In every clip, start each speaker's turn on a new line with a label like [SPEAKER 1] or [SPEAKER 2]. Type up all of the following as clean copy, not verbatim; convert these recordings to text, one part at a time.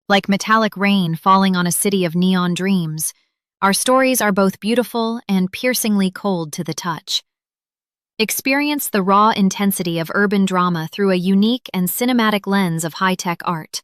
[SPEAKER 1] like metallic rain falling on a city of neon dreams. Our stories are both beautiful and piercingly cold to the touch. Experience the raw intensity of urban drama through a unique and cinematic lens of high-tech art.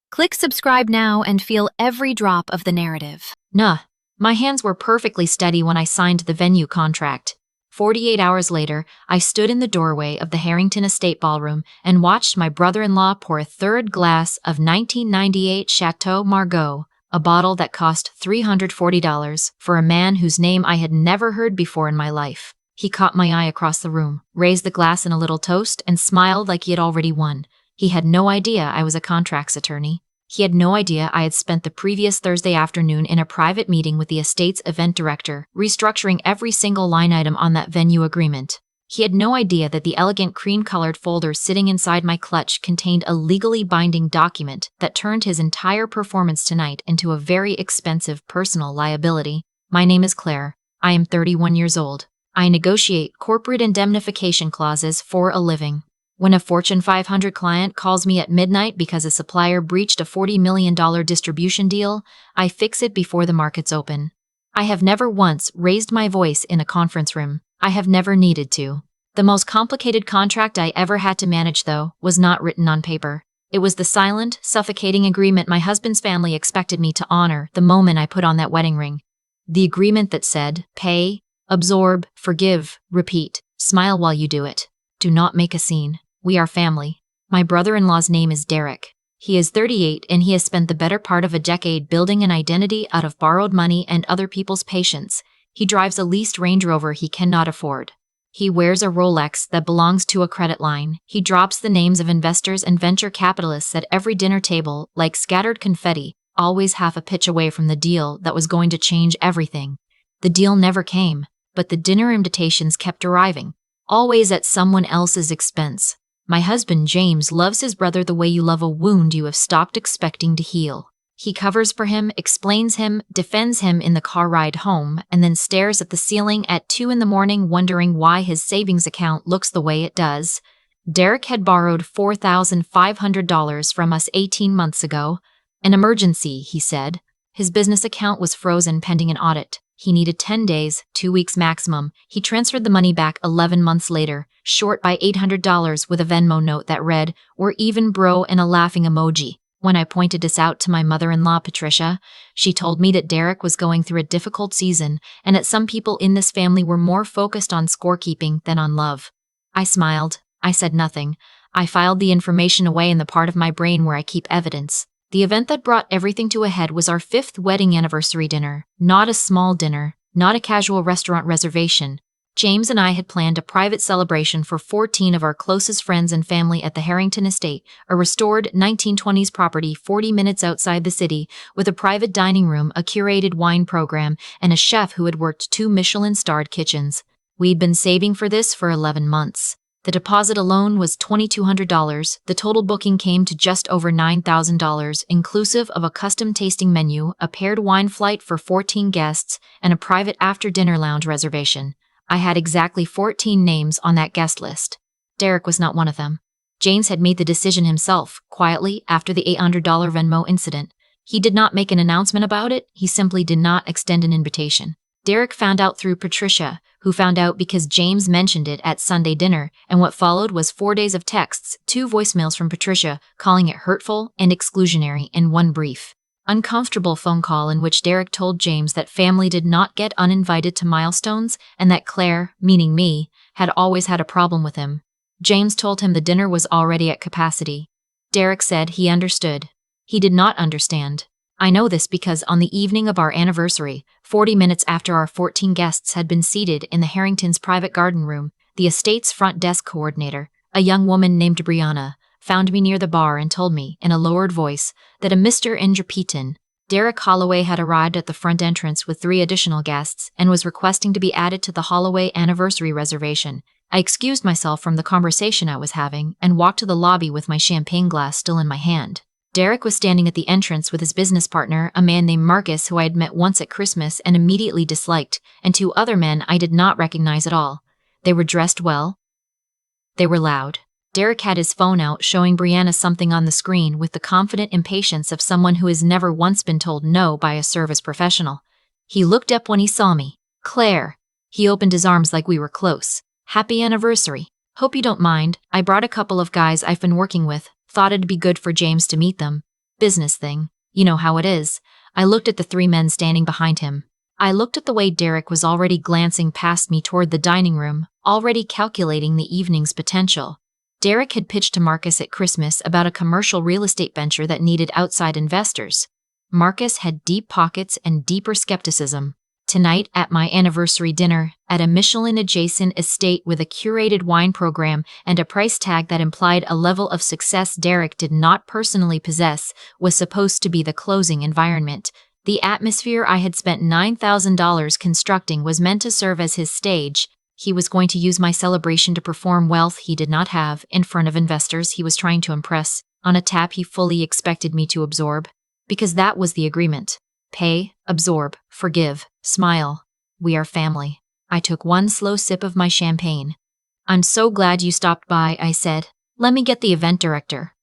[SPEAKER 1] Click subscribe now and feel every drop of the narrative.
[SPEAKER 2] My hands were perfectly steady when I signed the venue contract. 48 hours later, I stood in the doorway of the Harrington Estate Ballroom and watched my brother-in-law pour a third glass of 1998 Chateau Margaux, a bottle that cost $340 for a man whose name I had never heard before in my life. He caught my eye across the room, raised the glass in a little toast, and smiled like he had already won. He had no idea I was a contracts attorney. He had no idea I had spent the previous Thursday afternoon in a private meeting with the estate's event director, restructuring every single line item on that venue agreement. He had no idea that the elegant cream-colored folder sitting inside my clutch contained a legally binding document that turned his entire performance tonight into a very expensive personal liability. My name is Claire. I am 31 years old. I negotiate corporate indemnification clauses for a living. When a Fortune 500 client calls me at midnight because a supplier breached a $40 million distribution deal, I fix it before the markets open. I have never once raised my voice in a conference room. I have never needed to. The most complicated contract I ever had to manage, though, was not written on paper. It was the silent, suffocating agreement my husband's family expected me to honor the moment I put on that wedding ring. The agreement that said, pay, absorb, forgive, repeat, smile while you do it. Do not make a scene. We are family. My brother-in-law's name is Derek. He is 38 and he has spent the better part of a decade building an identity out of borrowed money and other people's patience. He drives a leased Range Rover he cannot afford. He wears a Rolex that belongs to a credit line. He drops the names of investors and venture capitalists at every dinner table like scattered confetti, always half a pitch away from the deal that was going to change everything. The deal never came, but the dinner invitations kept arriving, always at someone else's expense. My husband, James, loves his brother the way you love a wound you have stopped expecting to heal. He covers for him, explains him, defends him in the car ride home, and then stares at the ceiling at 2 a.m. wondering why his savings account looks the way it does. Derek had borrowed $4,500 from us 18 months ago. An emergency, he said. His business account was frozen pending an audit. He needed 10 days, 2 weeks maximum. He transferred the money back 11 months later, short by $800 with a Venmo note that read, "Or even bro," and a laughing emoji. When I pointed this out to my mother-in-law, Patricia, she told me that Derek was going through a difficult season and that some people in this family were more focused on scorekeeping than on love. I smiled. I said nothing. I filed the information away in the part of my brain where I keep evidence. The event that brought everything to a head was our 5th wedding anniversary dinner. Not a small dinner, not a casual restaurant reservation. James and I had planned a private celebration for 14 of our closest friends and family at the Harrington Estate, a restored 1920s property 40 minutes outside the city, with a private dining room, a curated wine program, and a chef who had worked 2 Michelin-starred kitchens. We'd been saving for this for 11 months. The deposit alone was $2,200. The total booking came to just over $9,000, inclusive of a custom tasting menu, a paired wine flight for 14 guests, and a private after-dinner lounge reservation. I had exactly 14 names on that guest list. Derek was not one of them. James had made the decision himself, quietly, after the $800 Venmo incident. He did not make an announcement about it. He simply did not extend an invitation. Derek found out through Patricia, who found out because James mentioned it at Sunday dinner, and what followed was 4 days of texts, 2 voicemails from Patricia, calling it hurtful and exclusionary in one brief, uncomfortable phone call in which Derek told James that family did not get uninvited to milestones and that Claire, meaning me, had always had a problem with him. James told him the dinner was already at capacity. Derek said he understood. He did not understand. I know this because on the evening of our anniversary, 40 minutes after our 14 guests had been seated in the Harrington's private garden room, the estate's front desk coordinator, a young woman named Brianna, found me near the bar and told me, in a lowered voice, that a Mr. Indrapitan, Derek Holloway, had arrived at the front entrance with 3 additional guests and was requesting to be added to the Holloway anniversary reservation. I excused myself from the conversation I was having and walked to the lobby with my champagne glass still in my hand. Derek was standing at the entrance with his business partner, a man named Marcus who I had met once at Christmas and immediately disliked, and 2 other men I did not recognize at all. They were dressed well. They were loud. Derek had his phone out, showing Brianna something on the screen with the confident impatience of someone who has never once been told no by a service professional. He looked up when he saw me. "Claire." He opened his arms like we were close. "Happy anniversary. Hope you don't mind. I brought a couple of guys I've been working with. Thought it'd be good for James to meet them. Business thing. You know how it is." I looked at the three men standing behind him. I looked at the way Derek was already glancing past me toward the dining room, already calculating the evening's potential. Derek had pitched to Marcus at Christmas about a commercial real estate venture that needed outside investors. Marcus had deep pockets and deeper skepticism. Tonight, at my anniversary dinner, at a Michelin-adjacent estate with a curated wine program and a price tag that implied a level of success Derek did not personally possess, was supposed to be the closing environment. The atmosphere I had spent $9,000 constructing was meant to serve as his stage. He was going to use my celebration to perform wealth he did not have in front of investors he was trying to impress, on a tab he fully expected me to absorb. Because that was the agreement. Pay, absorb, forgive, smile. We are family. I took one slow sip of my champagne. "I'm so glad you stopped by," I said. "Let me get the event director."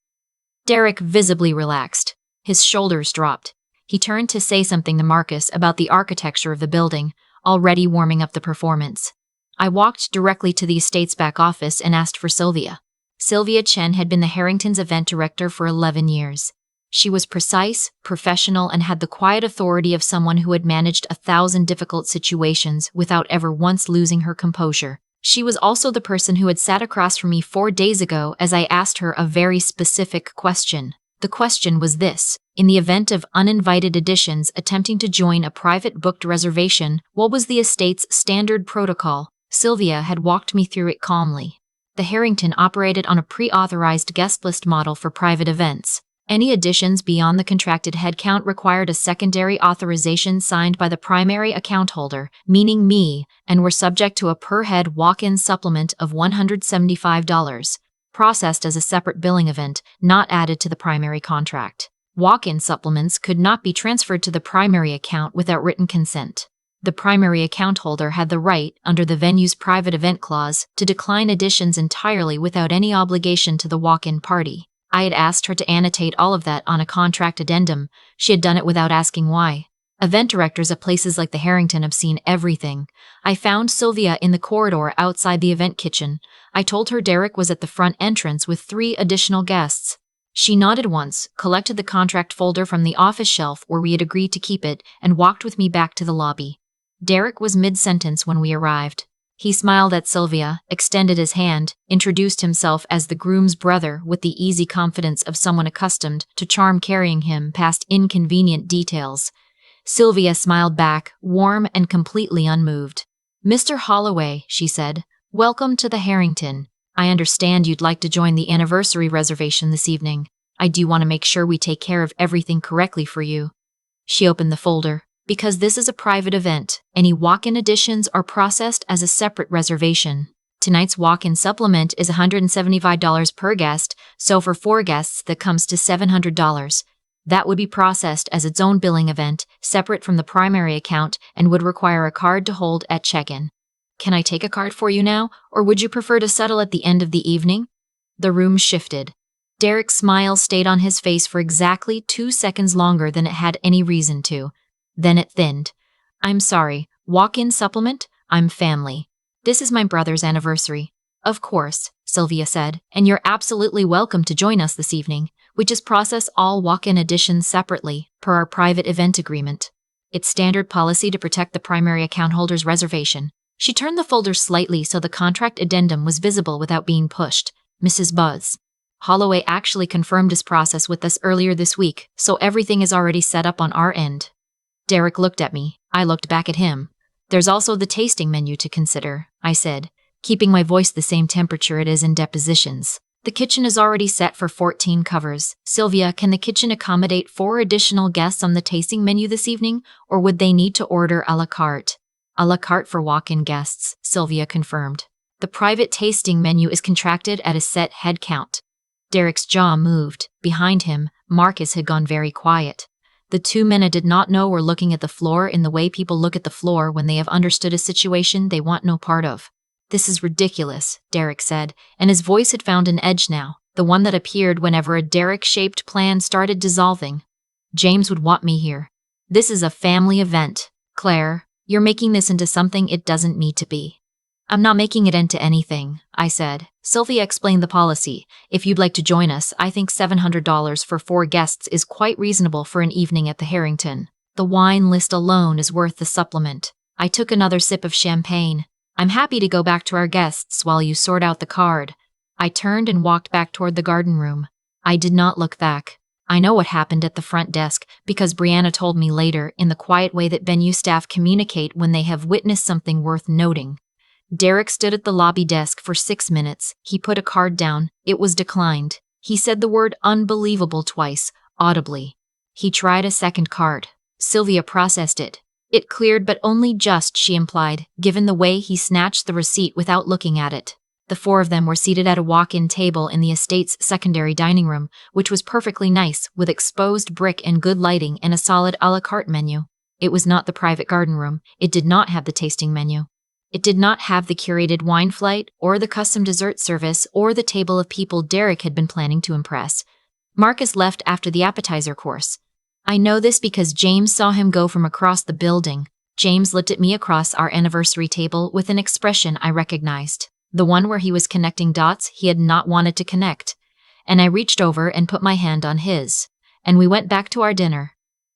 [SPEAKER 2] Derek visibly relaxed. His shoulders dropped. He turned to say something to Marcus about the architecture of the building, already warming up the performance. I walked directly to the estate's back office and asked for Sylvia. Sylvia Chen had been the Harrington's event director for 11 years. She was precise, professional, and had the quiet authority of someone who had managed 1,000 difficult situations without ever once losing her composure. She was also the person who had sat across from me 4 days ago as I asked her a very specific question. The question was this: in the event of uninvited additions attempting to join a private booked reservation, what was the estate's standard protocol? Sylvia had walked me through it calmly. The Harrington operated on a pre-authorized guest list model for private events. Any additions beyond the contracted headcount required a secondary authorization signed by the primary account holder, meaning me, and were subject to a per-head walk-in supplement of $175, processed as a separate billing event, not added to the primary contract. Walk-in supplements could not be transferred to the primary account without written consent. The primary account holder had the right, under the venue's private event clause, to decline additions entirely without any obligation to the walk-in party. I had asked her to annotate all of that on a contract addendum. She had done it without asking why. Event directors at places like the Harrington have seen everything. I found Sylvia in the corridor outside the event kitchen. I told her Derek was at the front entrance with 3 additional guests. She nodded once, collected the contract folder from the office shelf where we had agreed to keep it, and walked with me back to the lobby. Derek was mid-sentence when we arrived. He smiled at Sylvia, extended his hand, introduced himself as the groom's brother with the easy confidence of someone accustomed to charm carrying him past inconvenient details. Sylvia smiled back, warm and completely unmoved. "Mr. Holloway," she said, "welcome to the Harrington. I understand you'd like to join the anniversary reservation this evening. I do want to make sure we take care of everything correctly for you." She opened the folder. "Because this is a private event, any walk-in additions are processed as a separate reservation. Tonight's walk-in supplement is $175 per guest, so for 4 guests that comes to $700. That would be processed as its own billing event, separate from the primary account, and would require a card to hold at check-in. Can I take a card for you now, or would you prefer to settle at the end of the evening?" The room shifted. Derek's smile stayed on his face for exactly 2 seconds longer than it had any reason to. Then it thinned. "I'm sorry. Walk-in supplement? I'm family. This is my brother's anniversary." "Of course," Sylvia said, "and you're absolutely welcome to join us this evening. We just process all walk-in additions separately, per our private event agreement. It's standard policy to protect the primary account holder's reservation." She turned the folder slightly so the contract addendum was visible without being pushed. "Mrs. Buzz. Holloway actually confirmed his process with us earlier this week, so everything is already set up on our end." Derek looked at me. I looked back at him. "There's also the tasting menu to consider," I said, keeping my voice the same temperature it is in depositions. "The kitchen is already set for 14 covers. Sylvia, can the kitchen accommodate 4 additional guests on the tasting menu this evening, or would they need to order a la carte?" "A la carte for walk-in guests," Sylvia confirmed. "The private tasting menu is contracted at a set head count." Derek's jaw moved. Behind him, Marcus had gone very quiet. The 2 men I did not know were looking at the floor in the way people look at the floor when they have understood a situation they want no part of. "This is ridiculous," Derek said, and his voice had found an edge now, the one that appeared whenever a Derek-shaped plan started dissolving. "James would want me here. This is a family event. Claire, you're making this into something it doesn't need to be." "I'm not making it into anything," I said. "Sylvia explained the policy. If you'd like to join us, I think $700 for 4 guests is quite reasonable for an evening at the Harrington. The wine list alone is worth the supplement." I took another sip of champagne. "I'm happy to go back to our guests while you sort out the card." I turned and walked back toward the garden room. I did not look back. I know what happened at the front desk because Brianna told me later in the quiet way that venue staff communicate when they have witnessed something worth noting. Derek stood at the lobby desk for 6 minutes. He put a card down. It was declined. He said the word unbelievable twice, audibly. He tried a second card. Sylvia processed it. It cleared, but only just, she implied, given the way he snatched the receipt without looking at it. The 4 of them were seated at a walk-in table in the estate's secondary dining room, which was perfectly nice, with exposed brick and good lighting and a solid a la carte menu. It was not the private garden room. It did not have the tasting menu. It did not have the curated wine flight, or the custom dessert service, or the table of people Derek had been planning to impress. Marcus left after the appetizer course. I know this because James saw him go from across the building. James looked at me across our anniversary table with an expression I recognized. The one where he was connecting dots he had not wanted to connect. And I reached over and put my hand on his. And we went back to our dinner.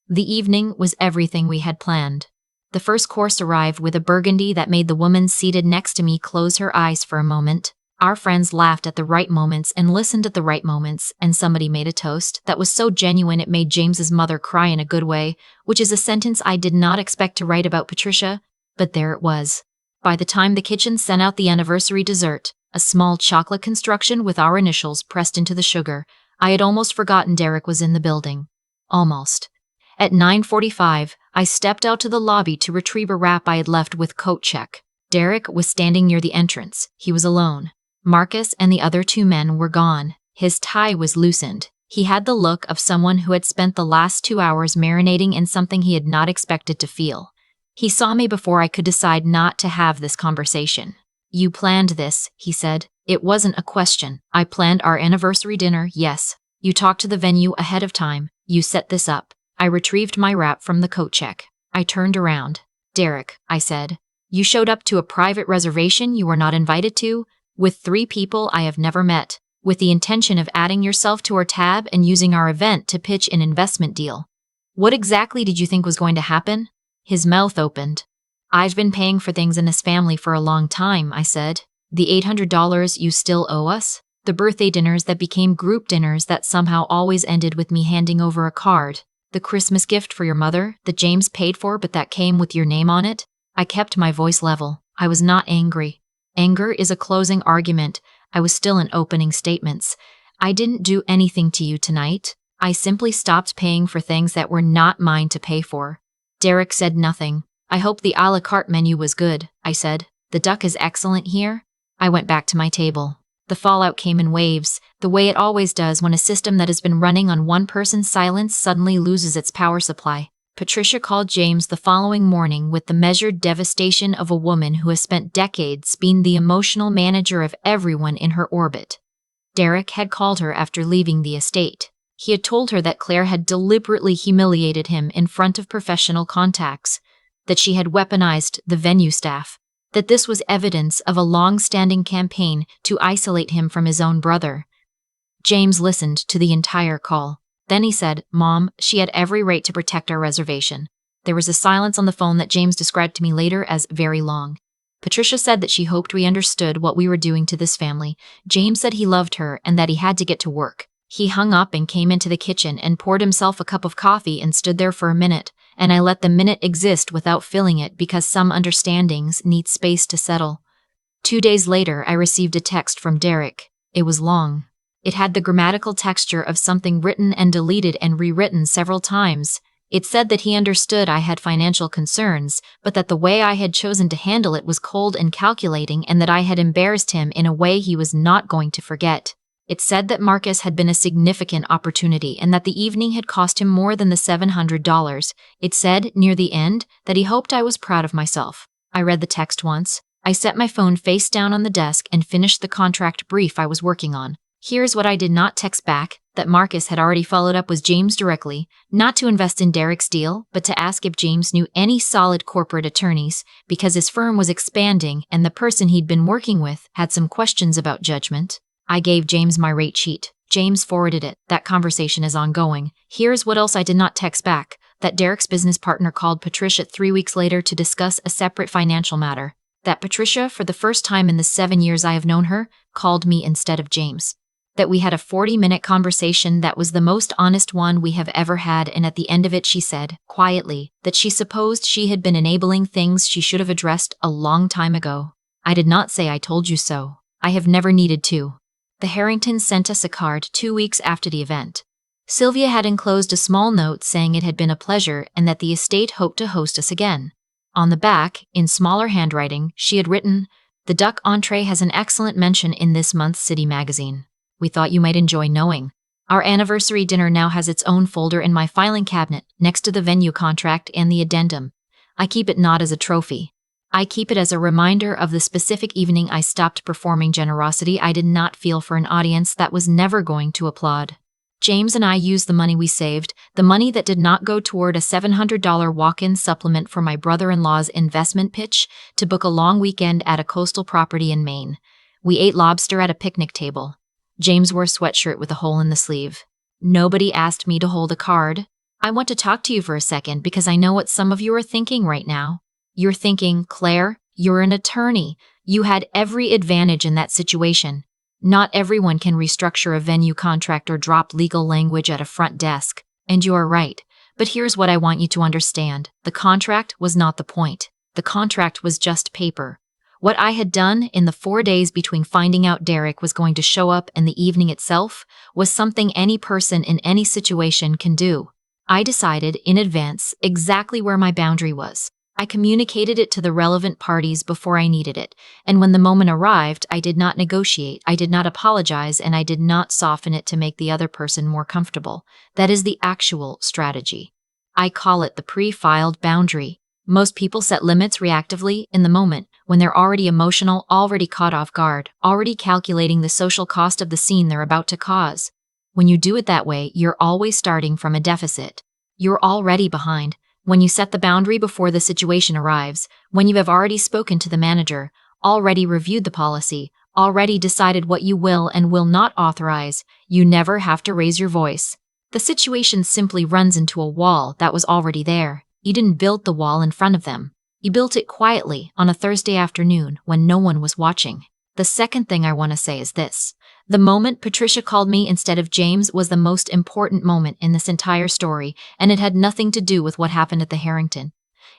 [SPEAKER 2] The evening was everything we had planned. The first course arrived with a burgundy that made the woman seated next to me close her eyes for a moment. Our friends laughed at the right moments and listened at the right moments, and somebody made a toast that was so genuine it made James's mother cry in a good way, which is a sentence I did not expect to write about Patricia, but there it was. By the time the kitchen sent out the anniversary dessert, a small chocolate construction with our initials pressed into the sugar, I had almost forgotten Derek was in the building. Almost. At 9:45, I stepped out to the lobby to retrieve a wrap I had left with coat check. Derek was standing near the entrance. He was alone. Marcus and the other 2 men were gone. His tie was loosened. He had the look of someone who had spent the last 2 hours marinating in something he had not expected to feel. He saw me before I could decide not to have this conversation. "You planned this," he said. "It wasn't a question. I planned our anniversary dinner, yes. You talked to the venue ahead of time. You set this up." I retrieved my wrap from the coat check. I turned around. "Derek," I said, "you showed up to a private reservation you were not invited to, with 3 people I have never met, with the intention of adding yourself to our tab and using our event to pitch an investment deal. What exactly did you think was going to happen?" His mouth opened. "I've been paying for things in this family for a long time," I said. "The $800 you still owe us? The birthday dinners that became group dinners that somehow always ended with me handing over a card? The Christmas gift for your mother that James paid for but that came with your name on it?" I kept my voice level. I was not angry. Anger is a closing argument. I was still in opening statements. "I didn't do anything to you tonight. I simply stopped paying for things that were not mine to pay for." Derek said nothing. "I hope the a la carte menu was good," I said. "The duck is excellent here." I went back to my table. The fallout came in waves, the way it always does when a system that has been running on one person's silence suddenly loses its power supply. Patricia called James the following morning with the measured devastation of a woman who has spent decades being the emotional manager of everyone in her orbit. Derek had called her after leaving the estate. He had told her that Claire had deliberately humiliated him in front of professional contacts, that she had weaponized the venue staff, that this was evidence of a long-standing campaign to isolate him from his own brother. James listened to the entire call. Then he said, "Mom, she had every right to protect our reservation." There was a silence on the phone that James described to me later as very long. Patricia said that she hoped we understood what we were doing to this family. James said he loved her and that he had to get to work. He hung up and came into the kitchen and poured himself a cup of coffee and stood there for a minute, and I let the minute exist without filling it because some understandings need space to settle. 2 days later, I received a text from Derek. It was long. It had the grammatical texture of something written and deleted and rewritten several times. It said that he understood I had financial concerns, but that the way I had chosen to handle it was cold and calculating and that I had embarrassed him in a way he was not going to forget. It said that Marcus had been a significant opportunity and that the evening had cost him more than the $700. It said, near the end, that he hoped I was proud of myself. I read the text once. I set my phone face down on the desk and finished the contract brief I was working on. Here's what I did not text back: that Marcus had already followed up with James directly, not to invest in Derek's deal, but to ask if James knew any solid corporate attorneys, because his firm was expanding and the person he'd been working with had some questions about judgment. I gave James my rate sheet. James forwarded it. That conversation is ongoing. Here's what else I did not text back: that Derek's business partner called Patricia 3 weeks later to discuss a separate financial matter. That Patricia, for the first time in the 7 years I have known her, called me instead of James. That we had a 40-minute conversation that was the most honest one we have ever had, and at the end of it she said, quietly, that she supposed she had been enabling things she should have addressed a long time ago. I did not say I told you so. I have never needed to. The Harringtons sent us a card 2 weeks after the event. Sylvia had enclosed a small note saying it had been a pleasure and that the estate hoped to host us again. On the back, in smaller handwriting, she had written, "The duck entree has an excellent mention in this month's City magazine. We thought you might enjoy knowing. Our anniversary dinner now has its own folder in my filing cabinet, next to the venue contract and the addendum. I keep it not as a trophy. I keep it as a reminder of the specific evening I stopped performing generosity I did not feel for an audience that was never going to applaud. James and I used the money we saved, the money that did not go toward a $700 walk-in supplement for my brother-in-law's investment pitch, to book a long weekend at a coastal property in Maine. We ate lobster at a picnic table. James wore a sweatshirt with a hole in the sleeve. Nobody asked me to hold a card. I want to talk to you for a second because I know what some of you are thinking right now. You're thinking, Claire, you're an attorney. You had every advantage in that situation. Not everyone can restructure a venue contract or drop legal language at a front desk. And you are right. But here's what I want you to understand. The contract was not the point. The contract was just paper. What I had done in the 4 days between finding out Derek was going to show up and the evening itself was something any person in any situation can do. I decided in advance exactly where my boundary was. I communicated it to the relevant parties before I needed it, and when the moment arrived, I did not negotiate, I did not apologize, and I did not soften it to make the other person more comfortable. That is the actual strategy. I call it the pre-filed boundary. Most people set limits reactively in the moment, when they're already emotional, already caught off guard, already calculating the social cost of the scene they're about to cause. When you do it that way, you're always starting from a deficit. You're already behind. When you set the boundary before the situation arrives, when you have already spoken to the manager, already reviewed the policy, already decided what you will and will not authorize, you never have to raise your voice. The situation simply runs into a wall that was already there. You didn't build the wall in front of them. You built it quietly on a Thursday afternoon when no one was watching. The second thing I want to say is this. The moment Patricia called me instead of James was the most important moment in this entire story, and it had nothing to do with what happened at the Harrington.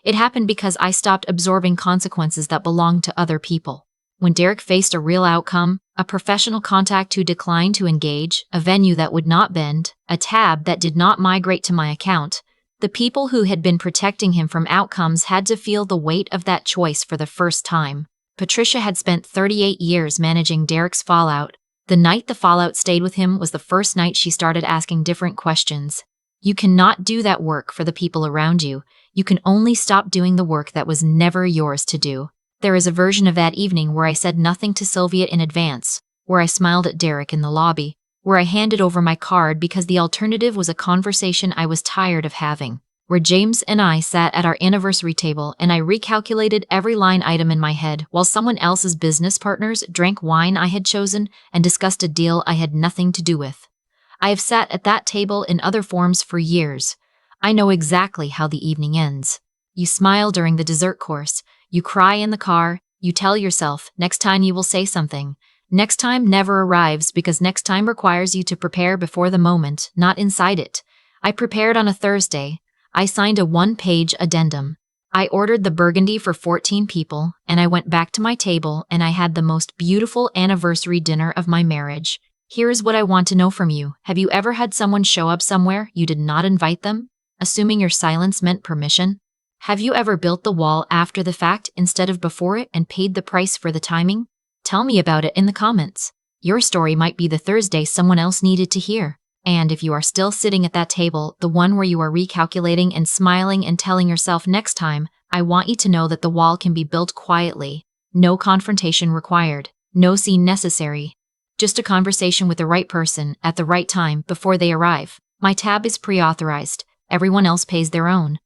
[SPEAKER 2] It happened because I stopped absorbing consequences that belonged to other people. When Derek faced a real outcome, a professional contact who declined to engage, a venue that would not bend, a tab that did not migrate to my account, the people who had been protecting him from outcomes had to feel the weight of that choice for the first time. Patricia had spent 38 years managing Derek's fallout. The night the fallout stayed with him was the first night she started asking different questions. You cannot do that work for the people around you. You can only stop doing the work that was never yours to do. There is a version of that evening where I said nothing to Sylvia in advance, where I smiled at Derek in the lobby, where I handed over my card because the alternative was a conversation I was tired of having, where James and I sat at our anniversary table and I recalculated every line item in my head while someone else's business partners drank wine I had chosen and discussed a deal I had nothing to do with. I have sat at that table in other forms for years. I know exactly how the evening ends. You smile during the dessert course, you cry in the car, you tell yourself, next time you will say something. Next time never arrives because next time requires you to prepare before the moment, not inside it. I prepared on a Thursday. I signed a 1-page addendum. I ordered the burgundy for 14 people, and I went back to my table and I had the most beautiful anniversary dinner of my marriage. Here's what I want to know from you. Have you ever had someone show up somewhere you did not invite them, assuming your silence meant permission? Have you ever built the wall after the fact instead of before it and paid the price for the timing? Tell me about it in the comments. Your story might be the Thursday someone else needed to hear. And if you are still sitting at that table, the one where you are recalculating and smiling and telling yourself next time, I want you to know that the wall can be built quietly. No confrontation required. No scene necessary. Just a conversation with the right person at the right time before they arrive. My tab is pre-authorized. Everyone else pays their own.